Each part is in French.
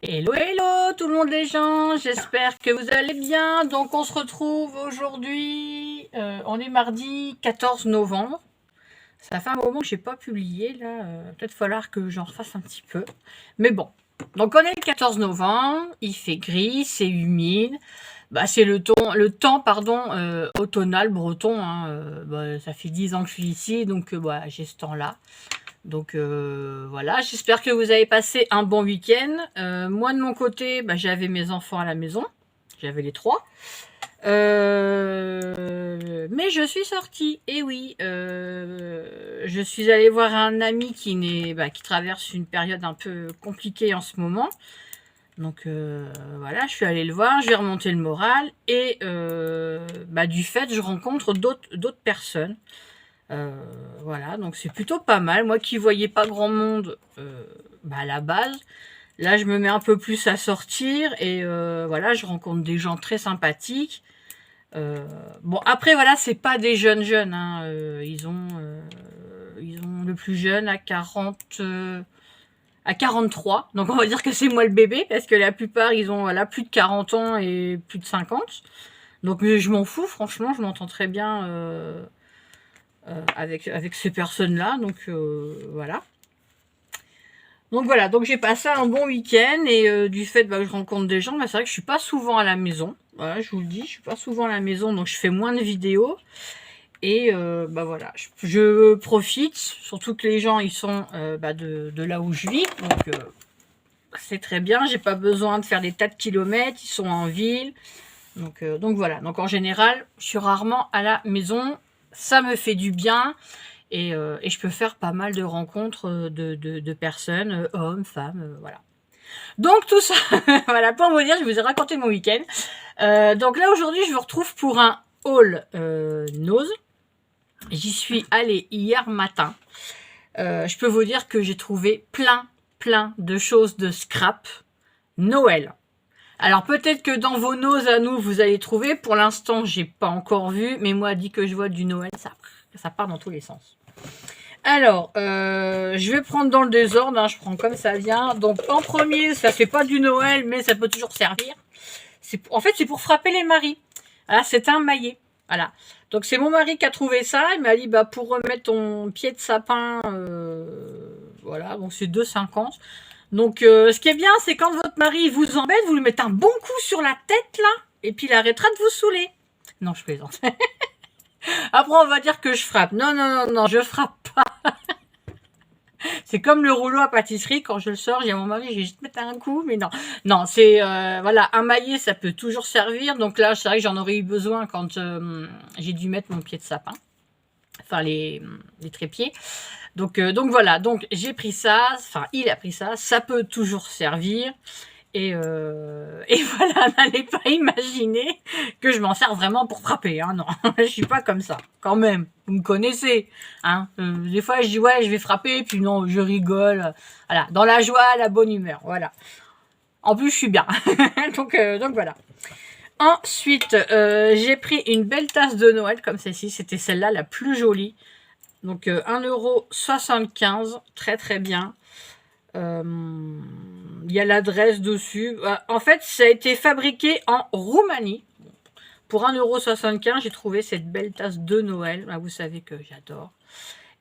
Hello, hello tout le monde les gens, j'espère que vous allez bien. Donc on se retrouve aujourd'hui, on est mardi 14 novembre. Ça fait un moment que j'ai pas publié là, peut-être falloir que j'en refasse un petit peu. Mais bon, donc on est le 14 novembre, il fait gris, c'est humide. Bah, c'est le temps pardon, automnal breton. Hein, ça fait 10 ans que je suis ici, donc voilà, j'ai ce temps-là. Donc voilà, j'espère que vous avez passé un bon week-end. Moi de mon côté, j'avais mes enfants à la maison, j'avais les 3. Mais je suis sortie, et oui, je suis allée voir un ami qui traverse une période un peu compliquée en ce moment. Donc voilà, je suis allée le voir, j'ai remonté le moral, et du fait, je rencontre d'autres personnes. Voilà, donc c'est plutôt pas mal. Moi qui voyais pas grand monde à la base, là je me mets un peu plus à sortir, et voilà, je rencontre des gens très sympathiques. Bon, après voilà, c'est pas des jeunes, hein, ils ont le plus jeune à 43, donc on va dire que c'est moi le bébé, parce que la plupart ils ont plus de 40 ans et plus de 50. Donc je m'en fous, franchement, je m'entends très bien avec ces personnes-là. Donc voilà. Donc voilà, donc j'ai passé un bon week-end, et du fait que je rencontre des gens, c'est vrai que je suis pas souvent à la maison. Voilà, je vous le dis, je suis pas souvent à la maison, donc je fais moins de vidéos. Et voilà, je profite, surtout que les gens ils sont de là où je vis, donc c'est très bien. J'ai pas besoin de faire des tas de kilomètres, ils sont en ville, donc voilà. Donc en général, je suis rarement à la maison, ça me fait du bien. Et je peux faire pas mal de rencontres de personnes, hommes, femmes, voilà. Donc tout ça, voilà, pour vous dire, je vous ai raconté mon week-end. Donc là, aujourd'hui, je vous retrouve pour un haul Nose. J'y suis allée hier matin. Je peux vous dire que j'ai trouvé plein de choses de scrap Noël. Alors peut-être que dans vos Noses à nous, vous allez trouver. Pour l'instant, j'ai pas encore vu, mais moi, dit que je vois du Noël, ça part dans tous les sens. Alors, je vais prendre dans le désordre, hein, je prends comme ça vient. Donc en premier, ça fait pas du Noël, mais ça peut toujours servir. En fait, c'est pour frapper les maris. Voilà, c'est un maillet. Voilà. Donc c'est mon mari qui a trouvé ça. Il m'a dit, pour remettre ton pied de sapin, voilà, donc c'est 2,50. Donc ce qui est bien, c'est quand votre mari vous embête, vous lui mettez un bon coup sur la tête là, et puis il arrêtera de vous saouler. Non, je plaisante. Après, on va dire que je frappe. Non, je frappe pas. C'est comme le rouleau à pâtisserie, quand je le sors, j'ai mon mari, je vais juste mettre un coup, mais non. Non, c'est, voilà, un maillet, ça peut toujours servir. Donc là, c'est vrai que j'en aurais eu besoin quand j'ai dû mettre mon pied de sapin. Enfin, les trépieds. Donc voilà, donc j'ai pris ça, enfin, il a pris ça peut toujours servir. Et voilà, n'allez pas imaginer que je m'en sers vraiment pour frapper. Hein, non, je suis pas comme ça. Quand même, vous me connaissez. Hein, des fois, je dis ouais, je vais frapper, puis non, je rigole. Voilà, dans la joie, la bonne humeur. Voilà. En plus, je suis bien. donc voilà. Ensuite, j'ai pris une belle tasse de Noël comme celle-ci. C'était celle-là la plus jolie. Donc 1,75 €. Très bien. Il y a l'adresse dessus. En fait, ça a été fabriqué en Roumanie. Pour 1,75 €, j'ai trouvé cette belle tasse de Noël. Vous savez que j'adore.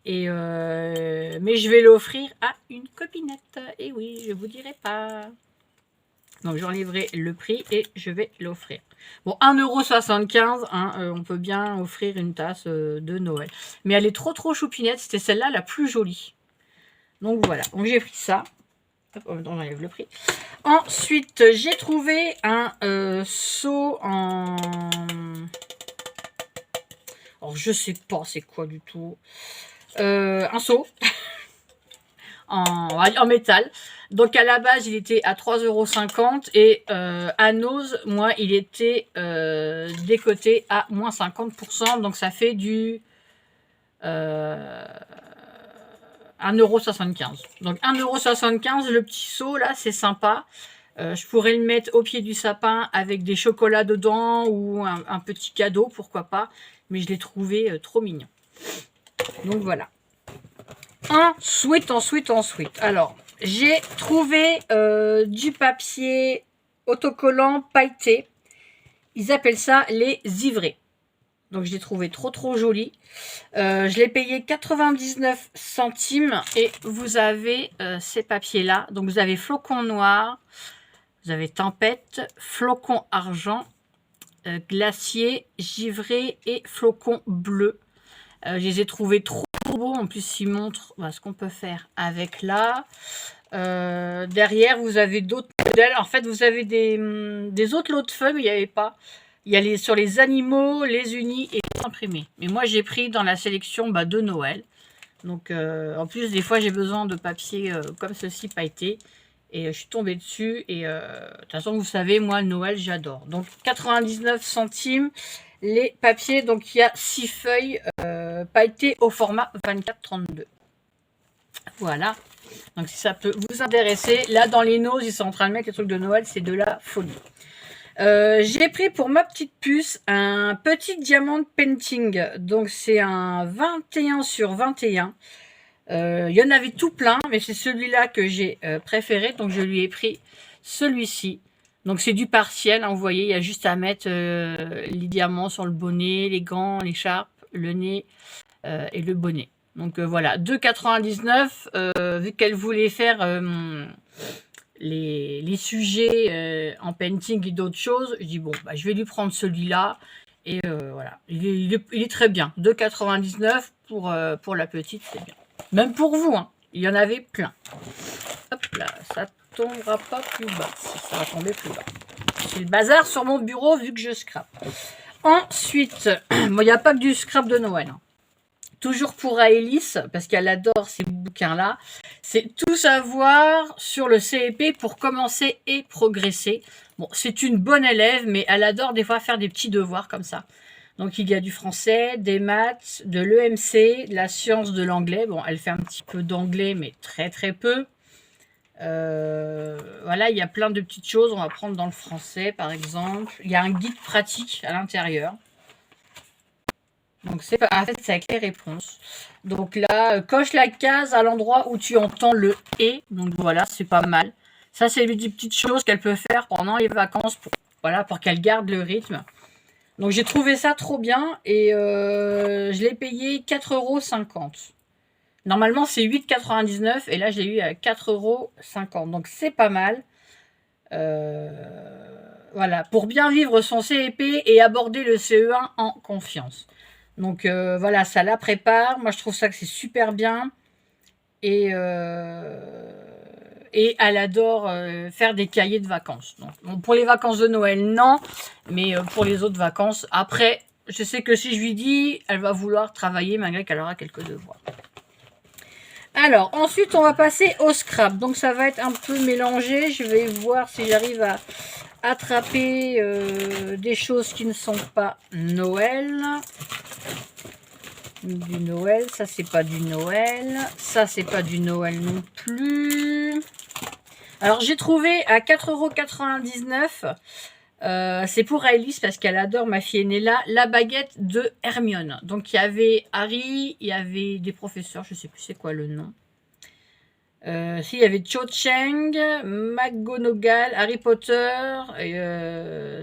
Et mais je vais l'offrir à une copinette. Et oui, je vous dirai pas. Donc j'enlèverai le prix et je vais l'offrir. Bon, 1,75 €, hein, on peut bien offrir une tasse de Noël. Mais elle est trop choupinette. C'était celle-là la plus jolie. Donc voilà, donc j'ai pris ça. On enlève le prix. Ensuite, j'ai trouvé un seau en... Alors, je sais pas c'est quoi du tout. Un seau en métal. Donc, à la base, il était à 3,50 €. Et à Nose, moi, il était décoté à moins 50%. Donc, ça fait du... 1,75 €. Donc 1,75 €, le petit seau là, c'est sympa. Je pourrais le mettre au pied du sapin avec des chocolats dedans ou un petit cadeau, pourquoi pas. Mais je l'ai trouvé trop mignon. Donc voilà. Ensuite. Alors, j'ai trouvé du papier autocollant pailleté. Ils appellent ça les ivrés. Donc je l'ai trouvé trop joli. Je l'ai payé 99 centimes et vous avez ces papiers-là. Donc vous avez flocon noir, vous avez tempête, flocon argent, glacier, givré et flocon bleu. Je les ai trouvés trop beaux. En plus, ils montrent ce qu'on peut faire avec là. Derrière, vous avez d'autres modèles. En fait, vous avez des autres lots de feuilles, mais il n'y avait pas. Il y a sur les animaux, les unis et les imprimés. Mais moi, j'ai pris dans la sélection de Noël. Donc, en plus, des fois, j'ai besoin de papier comme ceci, pailleté. Et je suis tombée dessus. Et de toute façon, vous savez, moi, Noël, j'adore. Donc, 99 centimes les papiers. Donc, il y a 6 feuilles pailletées au format 24-32. Voilà. Donc, si ça peut vous intéresser. Là, dans les noses, ils sont en train de mettre les trucs de Noël. C'est de la folie. J'ai pris pour ma petite puce un petit diamant painting. Donc, c'est un 21 sur 21. Il y en avait tout plein, mais c'est celui-là que j'ai préféré. Donc, je lui ai pris celui-ci. Donc, c'est du partiel. Hein, vous voyez, il y a juste à mettre les diamants sur le bonnet, les gants, l'écharpe, le nez et le bonnet. Donc, voilà, 2,99. Vu qu'elle voulait faire les sujets en painting et d'autres choses, je dis bon, je vais lui prendre celui-là. Et voilà, il est très bien. 2,99 pour la petite, c'est bien. Même pour vous, hein. Il y en avait plein. Hop là, ça tombera pas plus bas. Ça va tomber plus bas. C'est le bazar sur mon bureau vu que je scrape. Ensuite, il n'y a pas que du scrap de Noël. Hein. Toujours pour Aélis, parce qu'elle adore ces bouquins-là. C'est tout savoir sur le CEP pour commencer et progresser. Bon, c'est une bonne élève, mais elle adore des fois faire des petits devoirs comme ça. Donc, il y a du français, des maths, de l'EMC, de la science de l'anglais. Bon, elle fait un petit peu d'anglais, mais très peu. Voilà, il y a plein de petites choses. On va prendre dans le français, par exemple. Il y a un guide pratique à l'intérieur. Donc, en fait, c'est avec les réponses. Donc là, coche la case à l'endroit où tu entends le « et ». Donc voilà, c'est pas mal. Ça, c'est des petites choses qu'elle peut faire pendant les vacances pour qu'elle garde le rythme. Donc, j'ai trouvé ça trop bien et je l'ai payé 4,50 €. Normalement, c'est 8,99 € et là, je l'ai eu à 4,50 €. Donc, c'est pas mal. Voilà, pour bien vivre son CEP et aborder le CE1 en confiance. Donc, voilà, ça la prépare. Moi, je trouve ça que c'est super bien. Et elle adore faire des cahiers de vacances. Donc, bon, pour les vacances de Noël, non. Mais pour les autres vacances, après, je sais que si je lui dis, elle va vouloir travailler malgré qu'elle aura quelques devoirs. Alors, ensuite, on va passer au scrap. Donc, ça va être un peu mélangé. Je vais voir si j'arrive à attraper des choses qui ne sont pas Noël. Du Noël, ça c'est pas du Noël, ça c'est pas du Noël non plus. Alors j'ai trouvé à 4,99 €, c'est pour Alice parce qu'elle adore, ma fille aînée là, la baguette de Hermione. Donc il y avait Harry, il y avait des professeurs, je sais plus c'est quoi le nom. Il y avait Cho Chang, McGonagall, Harry Potter,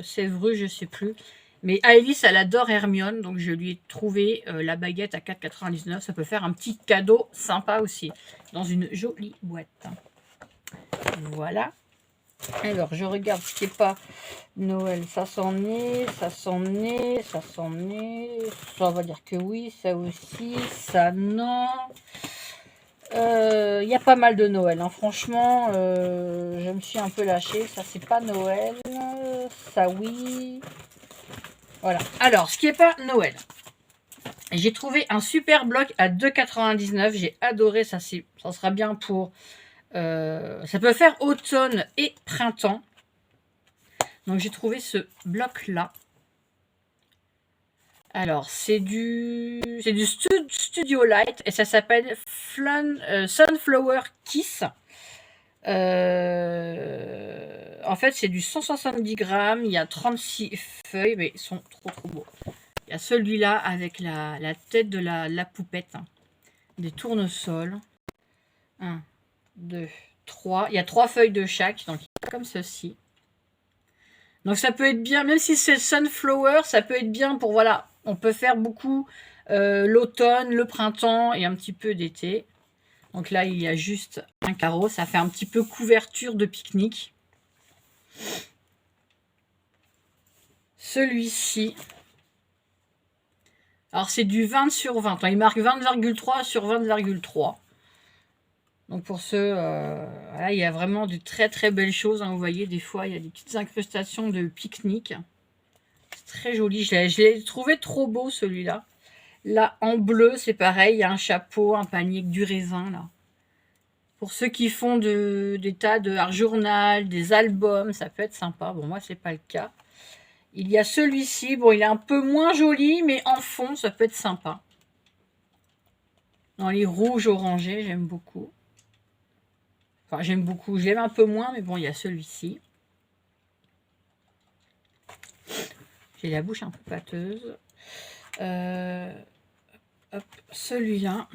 Sévru, je sais plus. Mais Alice, elle adore Hermione, donc je lui ai trouvé la baguette à 4,99 €. Ça peut faire un petit cadeau sympa aussi, dans une jolie boîte. Voilà. Alors, je regarde ce qui n'est pas Noël. Ça s'en est, ça s'en est, ça s'en est. Ça, on va dire que oui, ça aussi, ça non. Il y a pas mal de Noël. Hein. Franchement, je me suis un peu lâchée. Ça, c'est pas Noël. Ça, oui. Voilà. Alors, ce qui n'est pas Noël. J'ai trouvé un super bloc à 2,99 €. J'ai adoré. Ça sera bien pour... ça peut faire automne et printemps. Donc, j'ai trouvé ce bloc-là. Alors, c'est du Studio Light. Et ça s'appelle Sunflower Kiss. En fait, c'est du 170 grammes. Il y a 36 feuilles, mais ils sont trop beaux. Il y a celui-là avec la tête de la poupette. Hein. Des tournesols. 1, 2, 3. Il y a 3 feuilles de chaque, donc comme ceci. Donc ça peut être bien, même si c'est Sunflower, ça peut être bien pour, voilà, on peut faire beaucoup l'automne, le printemps et un petit peu d'été. Donc là, il y a juste un carreau, ça fait un petit peu couverture de pique-nique. Celui-ci, alors c'est du 20 sur 20, il marque 20,3 sur 20,3. Donc pour ceux, voilà, il y a vraiment de très très belles choses, hein, vous voyez, des fois il y a des petites incrustations de pique-nique. C'est très joli, je l'ai trouvé trop beau celui-là. Là en bleu c'est pareil, il y a un chapeau, un panier avec du raisin là. Pour ceux qui font des tas de art journal, des albums, ça peut être sympa. Bon, moi c'est pas le cas. Il y a celui-ci, bon il est un peu moins joli, mais en fond ça peut être sympa. Dans les rouges orangés, j'aime beaucoup. Enfin, j'aime beaucoup, je l'aime un peu moins, mais bon, il y a celui-ci. J'ai la bouche un peu pâteuse. Hop, celui-là.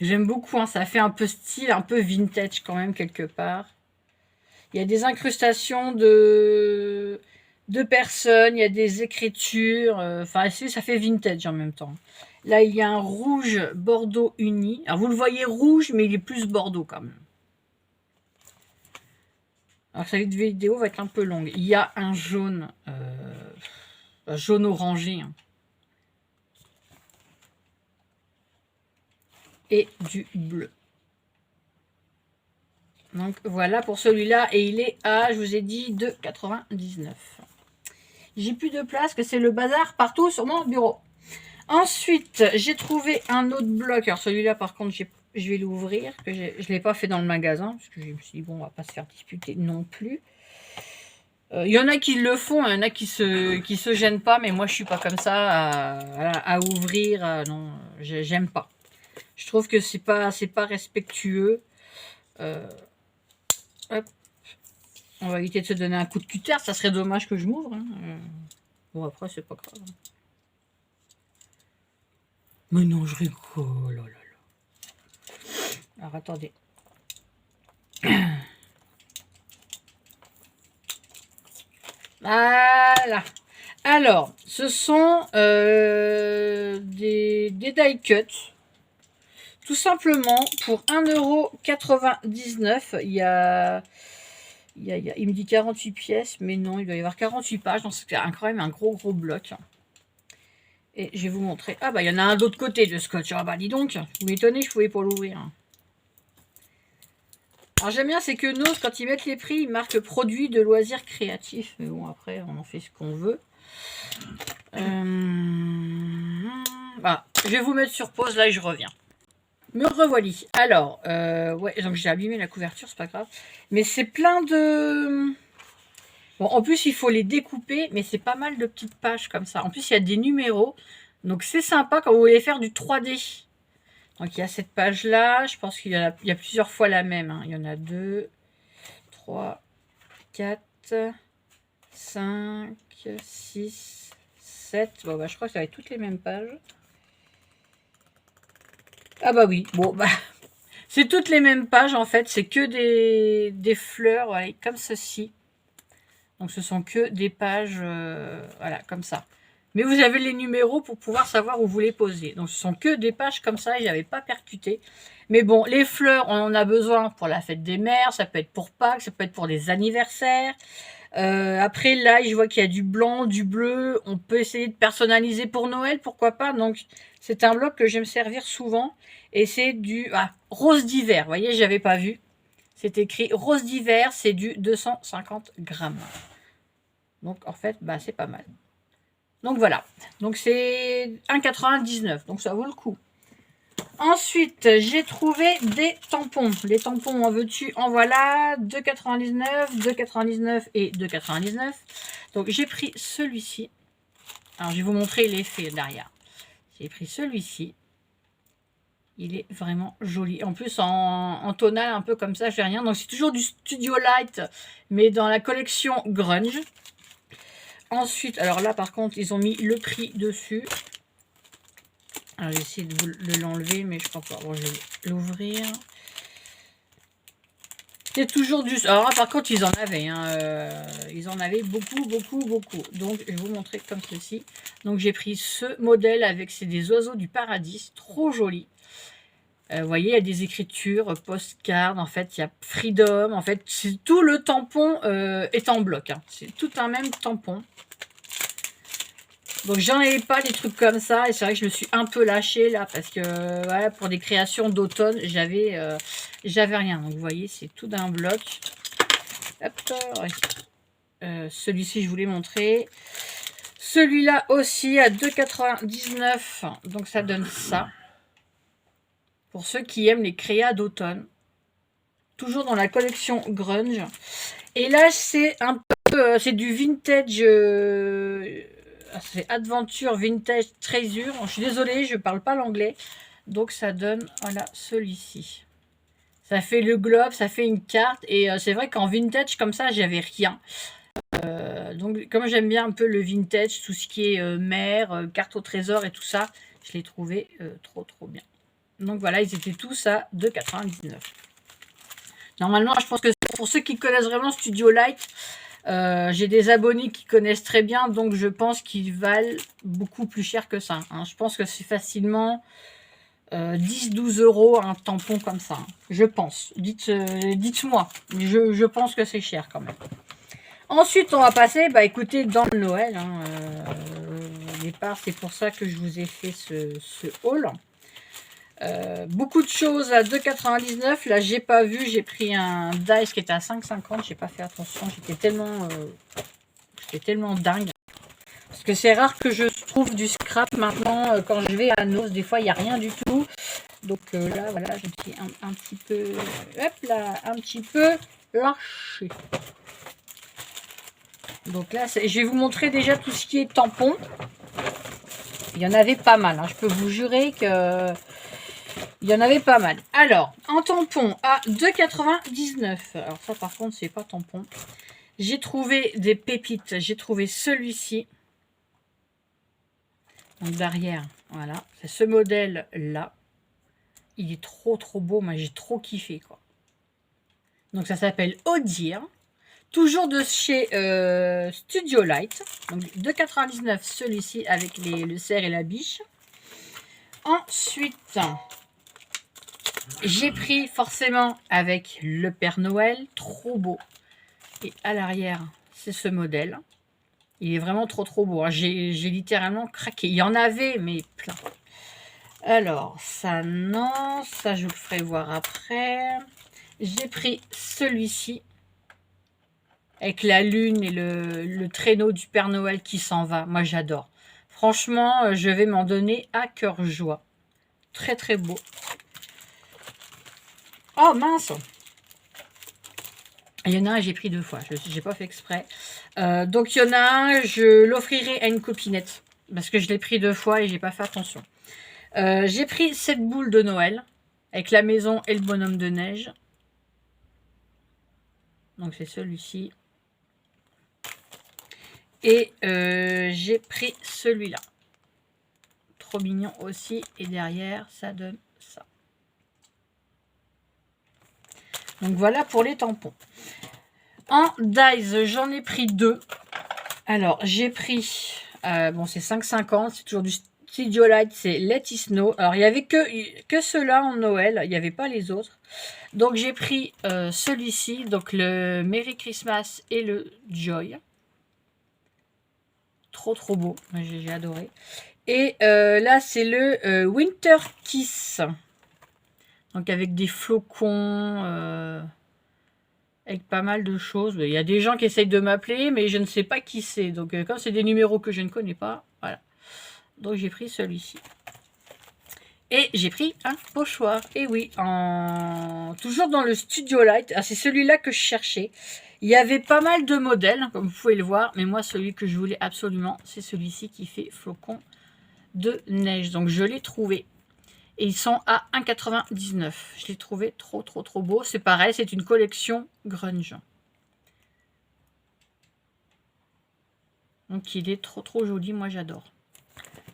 J'aime beaucoup, hein, ça fait un peu style, un peu vintage quand même, quelque part. Il y a des incrustations de personnes, il y a des écritures. Enfin, ça fait vintage en même temps. Là, il y a un rouge bordeaux uni. Alors, vous le voyez rouge, mais il est plus bordeaux quand même. Alors, cette vidéo va être un peu longue. Il y a un jaune, jaune orangé. Hein. Et du bleu. Donc, voilà pour celui-là. Et il est à, je vous ai dit, 2,99. J'ai plus de place, que c'est le bazar partout sur mon bureau. Ensuite, j'ai trouvé un autre bloc. Alors, celui-là, par contre, je vais l'ouvrir. Je ne l'ai pas fait dans le magasin. Parce que je me suis dit, bon, on va pas se faire disputer non plus. Il y en a qui le font, il y en a qui se gênent pas. Mais moi, je suis pas comme ça à ouvrir. Non, j'aime pas. Je trouve que c'est pas respectueux. Hop. On va éviter de se donner un coup de cutter. Ça serait dommage que je m'ouvre. Hein. Bon, après, c'est pas grave. Mais non, je rigole. Oh là là. Alors, attendez. Voilà. Alors, ce sont des die cut. Tout simplement, pour 1,99 €, il me dit 48 pièces, mais non, il doit y avoir 48 pages. Donc, c'est quand même un gros bloc. Et je vais vous montrer. Ah, bah, il y en a un d'autre côté de scotch. Ah, bah, dis donc, vous m'étonnez, je ne pouvais pas l'ouvrir. Alors, j'aime bien, c'est que Nose, quand ils mettent les prix, ils marquent produit de loisirs créatifs. Mais bon, après, on en fait ce qu'on veut. Voilà. Je vais vous mettre sur pause, là, et je reviens. Me revoici. Alors, ouais, donc j'ai abîmé la couverture, c'est pas grave. Mais c'est plein de... Bon, en plus, il faut les découper, mais c'est pas mal de petites pages comme ça. En plus, il y a des numéros. Donc, c'est sympa quand vous voulez faire du 3D. Donc, il y a cette page-là. Je pense qu'il y a plusieurs fois la même. Hein. Il y en a 2, 3, 4, 5, 6, 7. Bon, bah, je crois que ça va être toutes les mêmes pages. Ah bah oui, bon, bah, c'est toutes les mêmes pages, en fait. C'est que des fleurs, voilà, comme ceci. Donc, ce sont que des pages, voilà, comme ça. Mais vous avez les numéros pour pouvoir savoir où vous les posez. Donc, ce sont que des pages comme ça et je n'avais pas percuté. Mais bon, les fleurs, on en a besoin pour la fête des mères. Ça peut être pour Pâques, ça peut être pour des anniversaires. Après, là, je vois qu'il y a du blanc, du bleu. On peut essayer de personnaliser pour Noël, pourquoi pas. Donc, c'est un bloc que j'aime servir souvent. Et c'est du rose d'hiver. Vous voyez, je n'avais pas vu. C'est écrit rose d'hiver, c'est du 250 grammes. Donc, en fait, bah, c'est pas mal. Donc, voilà. Donc, c'est 1,99. Donc, ça vaut le coup. Ensuite, j'ai trouvé des tampons. Les tampons, en veux-tu, en voilà. 2,99, 2,99 et 2,99. Donc, j'ai pris celui-ci. Alors, je vais vous montrer l'effet derrière. J'ai pris celui-ci. Il est vraiment joli. En plus, en tonal, un peu comme ça, je fais rien. Donc, c'est toujours du Studio Light, mais dans la collection Grunge. Ensuite, alors là, par contre, ils ont mis le prix dessus. Alors, j'ai essayé de l'enlever, mais je crois pas. Bon, je vais l'ouvrir. C'était toujours du... Alors par contre, ils en avaient. Hein, ils en avaient beaucoup, beaucoup, beaucoup. Donc, je vais vous montrer comme ceci. Donc, j'ai pris ce modèle avec... C'est des oiseaux du paradis. Trop joli. Vous voyez, il y a des écritures, postcard. En fait, il y a Freedom. En fait, tout le tampon est en bloc. Hein. C'est tout un même tampon. Donc, j'en avais pas des trucs comme ça. Et c'est vrai que je me suis un peu lâchée là. Parce que, voilà, pour des créations d'automne, j'avais rien. Donc, vous voyez, c'est tout d'un bloc. Hop, celui-ci, je vous l'ai montré. Celui-là aussi à 2,99 €. Donc, ça donne ça. Pour ceux qui aiment les créas d'automne. Toujours dans la collection grunge. Et là, c'est un peu... c'est du vintage... c'est Adventure Vintage Treasure. Je suis désolée, je ne parle pas l'anglais. Donc, ça donne, voilà, celui-ci. Ça fait le globe, ça fait une carte. Et c'est vrai qu'en vintage, comme ça, j'avais rien. Donc, comme j'aime bien un peu le vintage, tout ce qui est mer, carte au trésor et tout ça, je l'ai trouvé trop bien. Donc voilà, ils étaient tous à 2,99 €. Normalement, je pense que pour ceux qui connaissent vraiment Studio Light, j'ai des abonnés qui connaissent très bien, donc je pense qu'ils valent beaucoup plus cher que ça. Hein. Je pense que c'est facilement 10-12 € un tampon comme ça. Hein. Je pense. Dites-moi. Je pense que c'est cher quand même. Ensuite, on va passer, bah écoutez, dans le Noël. Hein, au départ, c'est pour ça que je vous ai fait ce haul. Beaucoup de choses à 2,99 €. Là, j'ai pas vu. J'ai pris un Dice qui était à 5,50 €. J'ai pas fait attention. J'étais tellement dingue. Parce que c'est rare que je trouve du scrap maintenant. Quand je vais à Nos, des fois, il n'y a rien du tout. Donc là, voilà, je me suis un petit peu... Hop là, un petit peu lâché. Donc là, je vais vous montrer déjà tout ce qui est tampon. Il y en avait pas mal. Hein. Je peux vous jurer que... Il y en avait pas mal. Alors, en tampon à 2,99 €. Alors ça, par contre, c'est pas tampon. J'ai trouvé des pépites. J'ai trouvé celui-ci. Donc derrière, voilà. C'est ce modèle-là. Il est trop beau. Moi, j'ai trop kiffé, quoi. Donc ça s'appelle Odir. Toujours de chez Studio Light. Donc 2,99 € celui-ci avec le cerf et la biche. Ensuite... J'ai pris forcément avec le Père Noël, trop beau. Et à l'arrière, c'est ce modèle. Il est vraiment trop beau. Hein. J'ai littéralement craqué. Il y en avait, mais plein. Alors, ça non, ça je vous le ferai voir après. J'ai pris celui-ci. Avec la lune et le traîneau du Père Noël qui s'en va. Moi, j'adore. Franchement, je vais m'en donner à cœur joie. Très beau. Oh mince! Il y en a un, j'ai pris 2 fois. Je n'ai pas fait exprès. Donc il y en a un, je l'offrirai à une copinette. Parce que je l'ai pris 2 fois et j'ai pas fait attention. J'ai pris cette boule de Noël. Avec la maison et le bonhomme de neige. Donc c'est celui-ci. Et j'ai pris celui-là. Trop mignon aussi. Et derrière, ça donne ça. Donc voilà pour les tampons. En Dice, j'en ai pris 2. Alors, j'ai pris... bon, c'est 5,50. C'est toujours du Studio Light. C'est Let It Snow. Alors, il n'y avait que ceux-là en Noël. Il n'y avait pas les autres. Donc, j'ai pris celui-ci. Donc, le Merry Christmas et le Joy. Trop beau. J'ai adoré. Et là, c'est le Winter Kiss. Donc, avec des flocons... avec pas mal de choses. Il y a des gens qui essayent de m'appeler, mais je ne sais pas qui c'est. Donc, comme c'est des numéros que je ne connais pas, voilà. Donc, j'ai pris celui-ci. Et j'ai pris un pochoir. Et oui, toujours dans le Studio Light. Ah, c'est celui-là que je cherchais. Il y avait pas mal de modèles, comme vous pouvez le voir. Mais moi, celui que je voulais absolument, c'est celui-ci qui fait flocon de neige. Donc, je l'ai trouvé. Et ils sont à 1,99 €. Je l'ai trouvé trop beau. C'est pareil, c'est une collection grunge. Donc il est trop joli, moi j'adore.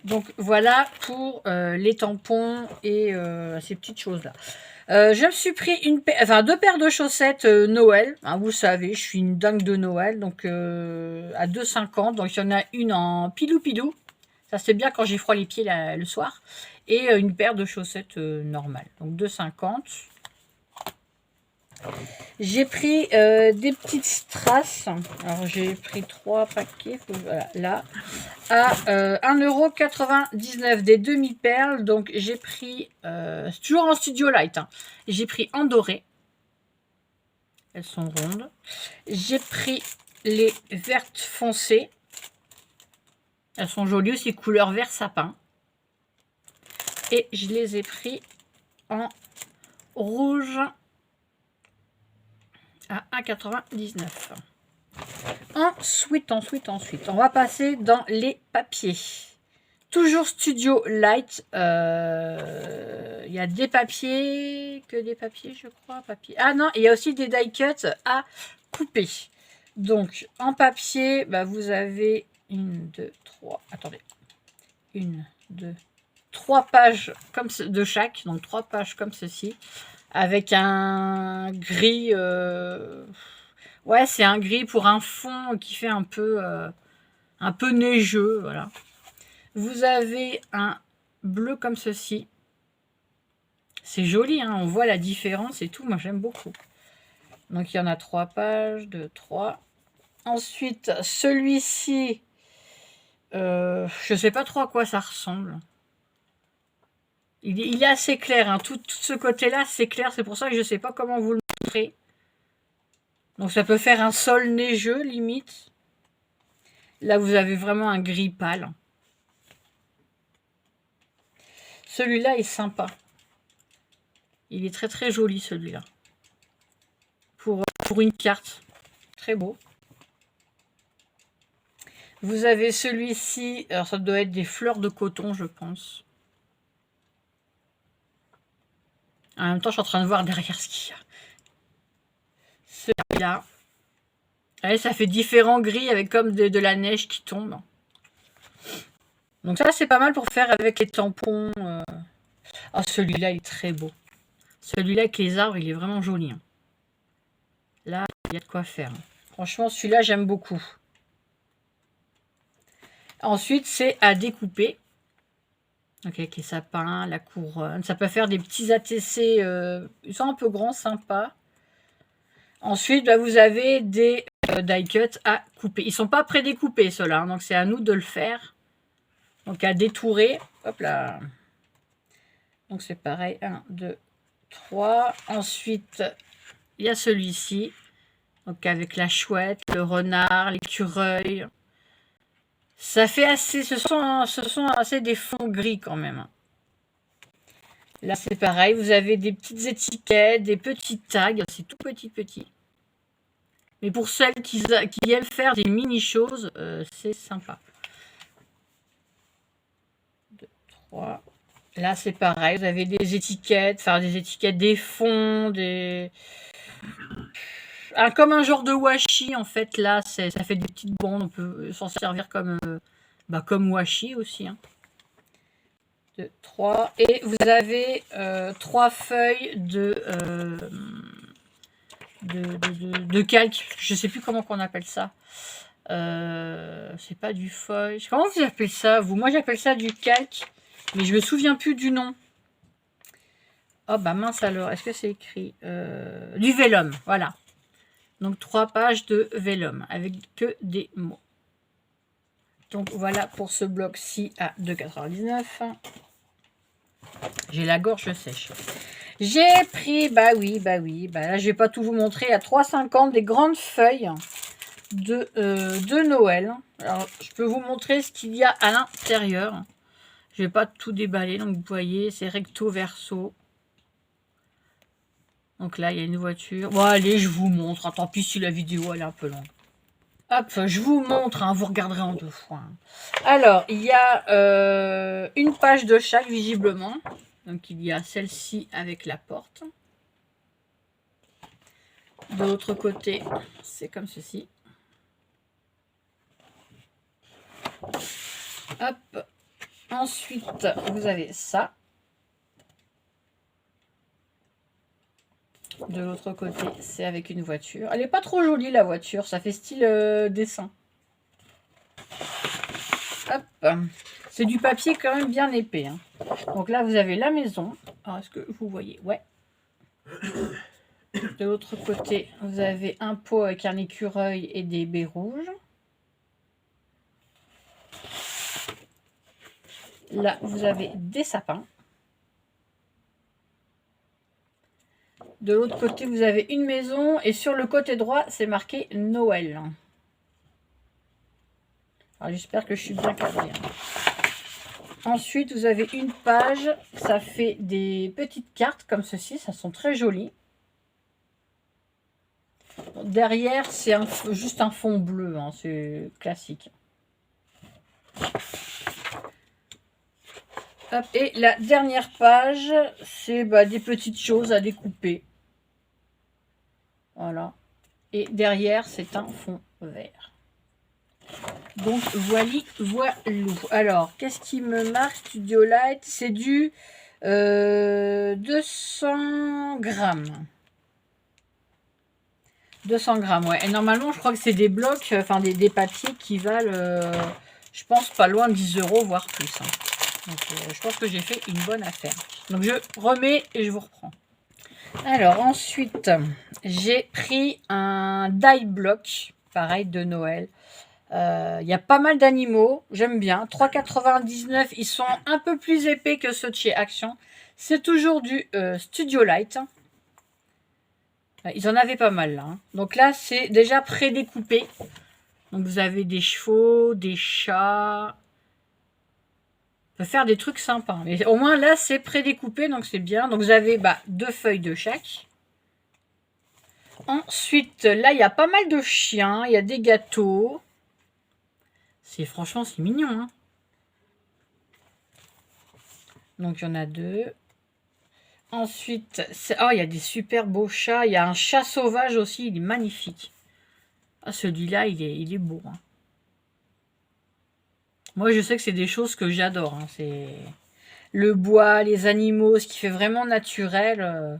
Donc voilà pour les tampons et ces petites choses là. Je me suis pris deux paires de chaussettes Noël. Hein, vous savez, je suis une dingue de Noël. Donc à 2,50. Donc il y en a une en pilou-pilou. Ça c'est bien quand j'ai froid les pieds le soir. Et une paire de chaussettes normales. Donc 2,50. J'ai pris des petites strass. Alors j'ai pris 3 paquets. Voilà, là. À 1,99 € des demi-perles. Donc j'ai pris, c'est toujours en Studio Light, hein. J'ai pris en doré. Elles sont rondes. J'ai pris les vertes foncées. Elles sont jolies aussi, couleur vert sapin. Et je les ai pris en rouge à 1,99 €. Ensuite, on va passer dans les papiers. Toujours Studio Light. Il y a des papiers, je crois. Ah non, il y a aussi des die cuts à couper. Donc, en papier, bah, vous avez 1, 2, 3. Attendez. 1, 2, 3 pages comme de chaque. Donc, 3 pages comme ceci. Avec un gris. Ouais, c'est un gris pour un fond qui fait un peu neigeux. Voilà. Vous avez un bleu comme ceci. C'est joli, hein, on voit la différence et tout. Moi, j'aime beaucoup. Donc, il y en a 3 pages, 2, 3. Ensuite, celui-ci, je ne sais pas trop à quoi ça ressemble. Il est assez clair. Hein. Tout ce côté-là, c'est clair. C'est pour ça que je ne sais pas comment vous le montrer. Donc, ça peut faire un sol neigeux, limite. Là, vous avez vraiment un gris pâle. Celui-là est sympa. Il est très très joli celui-là. Pour une carte. Très beau. Vous avez celui-ci. Alors ça doit être des fleurs de coton, je pense. En même temps, je suis en train de voir derrière ce qu'il y a. Celui-là. Allez, ça fait différents gris avec comme de la neige qui tombe. Donc ça, c'est pas mal pour faire avec les tampons. Ah, celui-là, il est très beau. Celui-là avec les arbres, il est vraiment joli. Hein. Là, il y a de quoi faire. Franchement, celui-là, j'aime beaucoup. Ensuite, c'est à découper. Donc, avec les sapins, la couronne. Ça peut faire des petits ATC. Ils sont un peu grands, sympas. Ensuite, bah, vous avez des die cuts à couper. Ils ne sont pas prédécoupés, ceux-là. Hein, donc, c'est à nous de le faire. Donc, à détourer. Hop là. Donc, c'est pareil. 1, 2, 3. Ensuite, il y a celui-ci. Donc, avec la chouette, le renard, l'écureuil. Ça fait assez... Ce sont assez des fonds gris quand même. Là, c'est pareil. Vous avez des petites étiquettes, des petits tags. C'est tout petit. Mais pour celles qui aiment faire des mini-choses, c'est sympa. 2, 3. Là, c'est pareil. Vous avez des étiquettes. Enfin, des étiquettes, des fonds, des... comme un genre de washi, en fait. Là, ça fait des petites bandes. On peut s'en servir comme washi aussi. Hein. 2, 3. Et vous avez 3 feuilles de calque. Je sais plus comment qu'on appelle ça. C'est pas du feuille. Comment vous appelez ça, vous? Moi, j'appelle ça du calque. Mais je me souviens plus du nom. Oh, bah mince alors. Est-ce que c'est écrit du vélum, voilà. Donc, 3 pages de vélum. Avec que des mots. Donc, voilà pour ce bloc-ci à 2,99 €. J'ai la gorge sèche. J'ai pris, bah là je vais pas tout vous montrer, à 3,50 € des grandes feuilles de Noël. Alors je peux vous montrer ce qu'il y a à l'intérieur. Je vais pas tout déballer, donc vous voyez, c'est recto verso. Donc là il y a une voiture. Bon allez, je vous montre. Tant pis si la vidéo elle est un peu longue. Hop, je vous montre, hein, vous regarderez en 2 fois. Hein. Alors, il y a une page de chaque, visiblement. Donc, il y a celle-ci avec la porte. De l'autre côté, c'est comme ceci. Hop. Ensuite, vous avez ça. De l'autre côté, c'est avec une voiture. Elle n'est pas trop jolie, la voiture. Ça fait style dessin. Hop. C'est du papier quand même bien épais. Hein. Donc là, vous avez la maison. Alors, est-ce que vous voyez? Ouais. De l'autre côté, vous avez un pot avec un écureuil et des baies rouges. Là, vous avez des sapins. De l'autre côté, vous avez une maison. Et sur le côté droit, c'est marqué Noël. Alors, j'espère que je suis bien cadrée. Ensuite, vous avez une page. Ça fait des petites cartes comme ceci. Ça sont très jolies. Derrière, c'est juste un fond bleu. Hein, c'est classique. Hop, et la dernière page, c'est des petites choses à découper. Voilà. Et derrière, c'est un fond vert. Donc, voilou. Alors, qu'est-ce qui me marque Studio Light? C'est du 200 grammes. 200 grammes, ouais. Et normalement, je crois que c'est des blocs, enfin des papiers qui valent, je pense, pas loin de 10 €, voire plus. Hein. Donc, je pense que j'ai fait une bonne affaire. Donc, je remets et je vous reprends. Alors, ensuite, j'ai pris un die block, pareil, de Noël. Il y a pas mal d'animaux, j'aime bien. 3,99 €, ils sont un peu plus épais que ceux de chez Action. C'est toujours du Studio Light. Ils en avaient pas mal là. Hein. Donc là, c'est déjà prédécoupé. Donc vous avez des chevaux, des chats. On peut faire des trucs sympas. Mais au moins là, c'est prédécoupé, donc c'est bien. Donc vous avez 2 feuilles de chaque. Ensuite, là, il y a pas mal de chiens. Il y a des gâteaux. Franchement, c'est mignon. Hein. Donc il y en a 2. Ensuite, il y a des super beaux chats. Il y a un chat sauvage aussi, il est magnifique. Ah, celui-là, il est beau. Hein. Moi, je sais que c'est des choses que j'adore. Hein. C'est le bois, les animaux, ce qui fait vraiment naturel.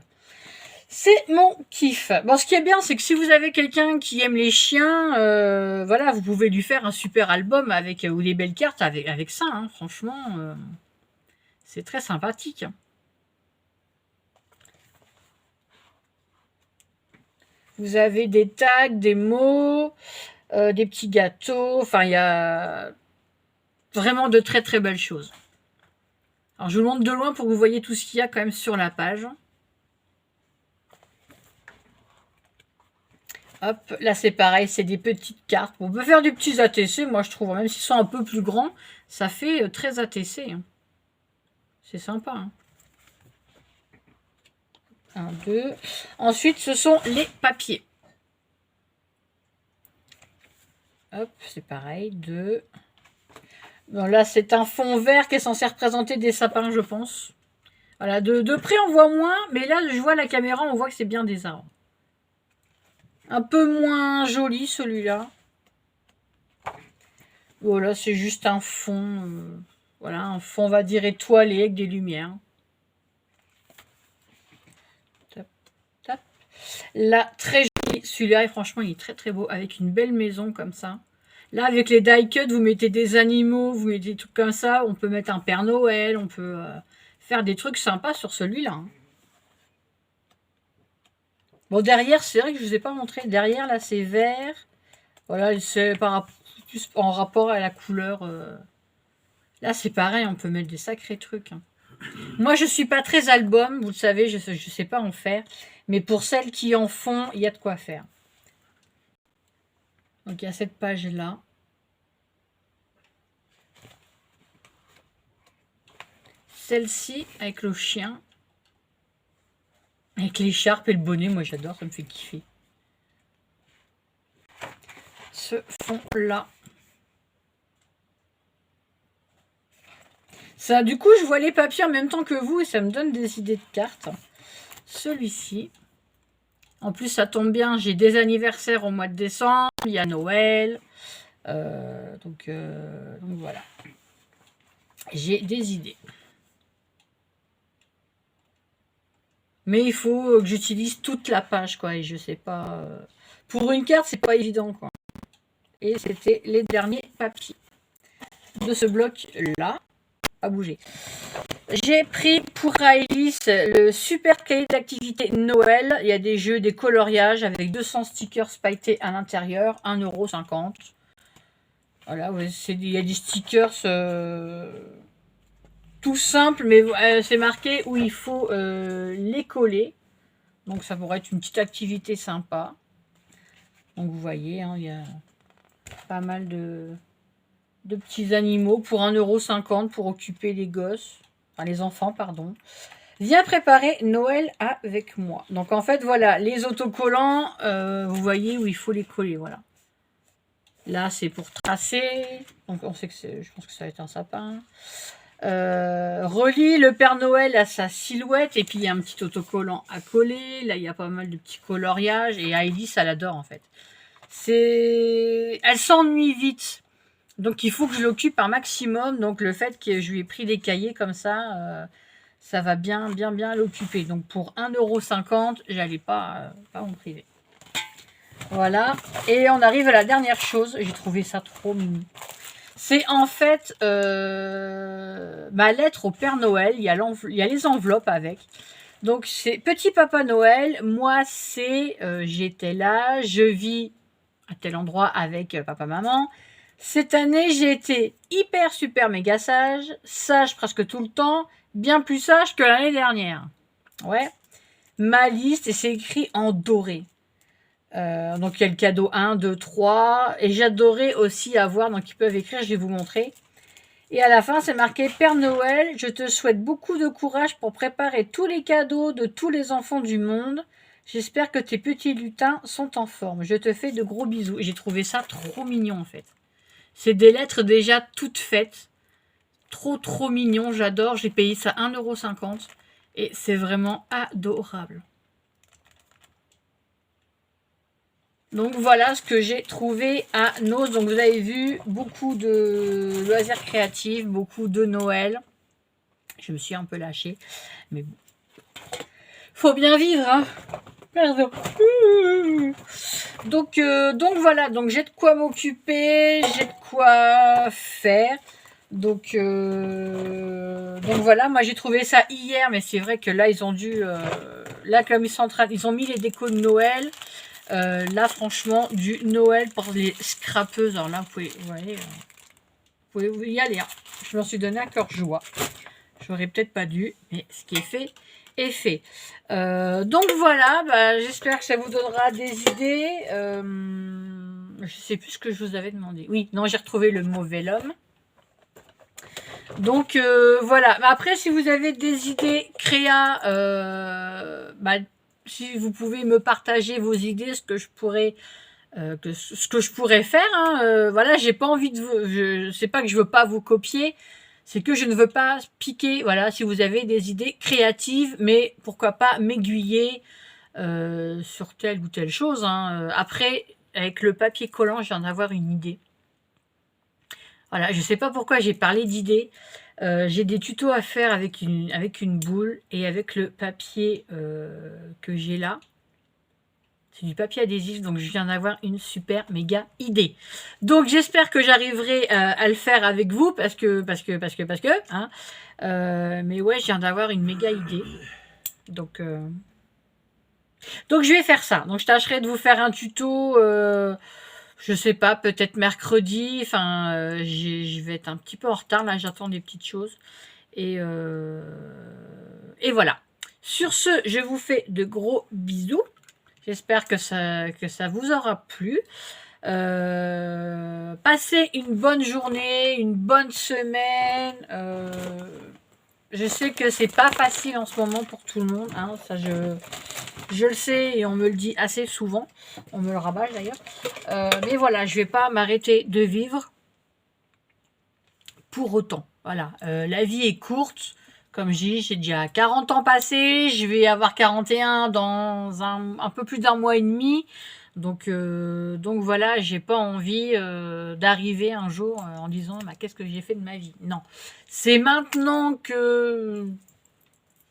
C'est mon kiff. Bon, ce qui est bien, c'est que si vous avez quelqu'un qui aime les chiens, voilà, vous pouvez lui faire un super album avec ou des belles cartes avec ça. Hein. Franchement, c'est très sympathique. Hein. Vous avez des tags, des mots, des petits gâteaux. Enfin, il y a vraiment de très très belles choses. Alors, je vous montre de loin pour que vous voyez tout ce qu'il y a quand même sur la page. Hop, là c'est pareil, c'est des petites cartes. On peut faire des petits ATC, moi je trouve, même s'ils sont un peu plus grands, ça fait très ATC. Hein. C'est sympa. Hein. 1, 2. Ensuite, ce sont les papiers. Hop, c'est pareil, 2. Bon, là, c'est un fond vert qui est censé représenter des sapins, je pense. Voilà, de près, on voit moins, mais là, je vois la caméra, on voit que c'est bien des arbres. Un peu moins joli, celui-là. Voilà, c'est juste un fond, voilà, un fond, on va dire, étoilé avec des lumières. Tap, tap. Là, très joli, celui-là, franchement, il est très très beau, avec une belle maison comme ça. Là, avec les die cut, vous mettez des animaux, vous mettez des trucs comme ça. On peut mettre un Père Noël, on peut faire des trucs sympas sur celui-là. Hein. Bon, derrière, c'est vrai que je ne vous ai pas montré. Derrière, là, c'est vert. Voilà, c'est plus en rapport à la couleur. Là, c'est pareil, on peut mettre des sacrés trucs. Hein. Moi, je ne suis pas très album, vous le savez, je ne sais pas en faire. Mais pour celles qui en font, il y a de quoi faire. Donc, il y a cette page-là. Celle-ci, avec le chien. Avec l'écharpe et le bonnet, moi j'adore, ça me fait kiffer. Ce fond-là. Ça, du coup, je vois les papiers en même temps que vous et ça me donne des idées de cartes. Celui-ci. En plus, ça tombe bien, j'ai des anniversaires au mois de décembre, il y a Noël. Donc voilà. J'ai des idées. Mais il faut que j'utilise toute la page, quoi. Et je sais pas... Pour une carte, c'est pas évident, quoi. Et c'était les derniers papiers de ce bloc-là. À bouger. J'ai pris pour Aélis le super cahier d'activité Noël. Il y a des jeux, des coloriages avec 200 stickers pailletés à l'intérieur, 1,50 €. Voilà, ouais, il y a des stickers tout simples, mais c'est marqué où il faut les coller. Donc ça pourrait être une petite activité sympa. Donc vous voyez, hein, il y a pas mal de petits animaux pour 1,50 € pour occuper les gosses, enfin les enfants, pardon. Viens préparer Noël avec moi. Donc en fait, voilà, les autocollants, vous voyez où il faut les coller, voilà. Là, c'est pour tracer. Donc on sait que je pense que ça va être un sapin. Relie le Père Noël à sa silhouette. Et puis il y a un petit autocollant à coller. Là, il y a pas mal de petits coloriages. Et Heidi, ça l'adore en fait. Elle s'ennuie vite. Donc il faut que je l'occupe un maximum. Donc le fait que je lui ai pris des cahiers comme ça, ça va bien l'occuper. Donc pour 1,50 €, j'allais pas m'en priver. Voilà. Et on arrive à la dernière chose. J'ai trouvé ça trop mignon. C'est en fait ma lettre au Père Noël. Il y a les enveloppes avec. Donc c'est Petit Papa Noël. Moi c'est j'étais là. Je vis à tel endroit avec papa, maman. Cette année, j'ai été hyper, super, méga sage presque tout le temps, bien plus sage que l'année dernière. Ouais. Ma liste, et c'est écrit en doré. Donc, il y a le cadeau 1, 2, 3. Et j'adorais aussi avoir, donc ils peuvent écrire, je vais vous montrer. Et à la fin, c'est marqué Père Noël, je te souhaite beaucoup de courage pour préparer tous les cadeaux de tous les enfants du monde. J'espère que tes petits lutins sont en forme. Je te fais de gros bisous. J'ai trouvé ça trop mignon, en fait. C'est des lettres déjà toutes faites. Trop mignon, j'adore. J'ai payé ça 1,50 € et c'est vraiment adorable. Donc voilà ce que j'ai trouvé à Noz. Donc vous avez vu, beaucoup de loisirs créatifs, beaucoup de Noël. Je me suis un peu lâchée, mais bon. Faut bien vivre, hein. Pardon. Donc voilà, donc j'ai de quoi m'occuper, j'ai de quoi faire. Donc voilà, moi j'ai trouvé ça hier, mais c'est vrai que là ils ont dû, là comme ils ont mis les décos de Noël. Là franchement du Noël pour les scrapeuses. Alors là vous voyez, vous pouvez y aller. Hein. Je m'en suis donné à cœur joie. J'aurais peut-être pas dû, mais ce qui est fait est fait. Donc voilà, j'espère que ça vous donnera des idées. Je sais plus ce que je vous avais demandé. Oui, non, j'ai retrouvé le mauvais homme. Donc voilà. Après, si vous avez des idées créa, si vous pouvez me partager vos idées, ce que je pourrais faire. Hein, voilà, j'ai pas envie de. C'est pas que je veux pas vous copier. C'est que je ne veux pas piquer, voilà, si vous avez des idées créatives, mais pourquoi pas m'aiguiller sur telle ou telle chose. Hein. Après, avec le papier collant, je viens d'avoir une idée. Voilà, je ne sais pas pourquoi j'ai parlé d'idées. J'ai des tutos à faire avec une boule et avec le papier que j'ai là. C'est du papier adhésif, donc je viens d'avoir une super méga idée. Donc j'espère que j'arriverai à le faire avec vous, parce que, hein. Mais ouais, je viens d'avoir une méga idée. Donc je vais faire ça. Donc je tâcherai de vous faire un tuto, je sais pas, peut-être mercredi. Enfin, je vais être un petit peu en retard, là, j'attends des petites choses. Et voilà. Sur ce, je vous fais de gros bisous. J'espère que ça vous aura plu. Passez une bonne journée, une bonne semaine. Je sais que c'est pas facile en ce moment pour tout le monde. Hein, ça, je le sais et on me le dit assez souvent. On me le rabâche d'ailleurs. Mais voilà, je vais pas m'arrêter de vivre pour autant. Voilà, la vie est courte. Comme je dis, j'ai déjà 40 ans passés, je vais avoir 41 dans un peu plus d'un mois et demi. Donc voilà, j'ai pas envie d'arriver un jour en disant qu'est-ce que j'ai fait de ma vie. Non, c'est maintenant que...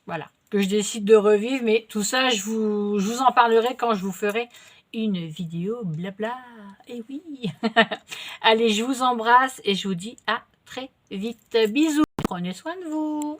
Voilà, que je décide de revivre. Mais tout ça, je vous en parlerai quand je vous ferai une vidéo blabla. Et oui. Allez, je vous embrasse et je vous dis à très vite. Bisous. Prenez soin de vous.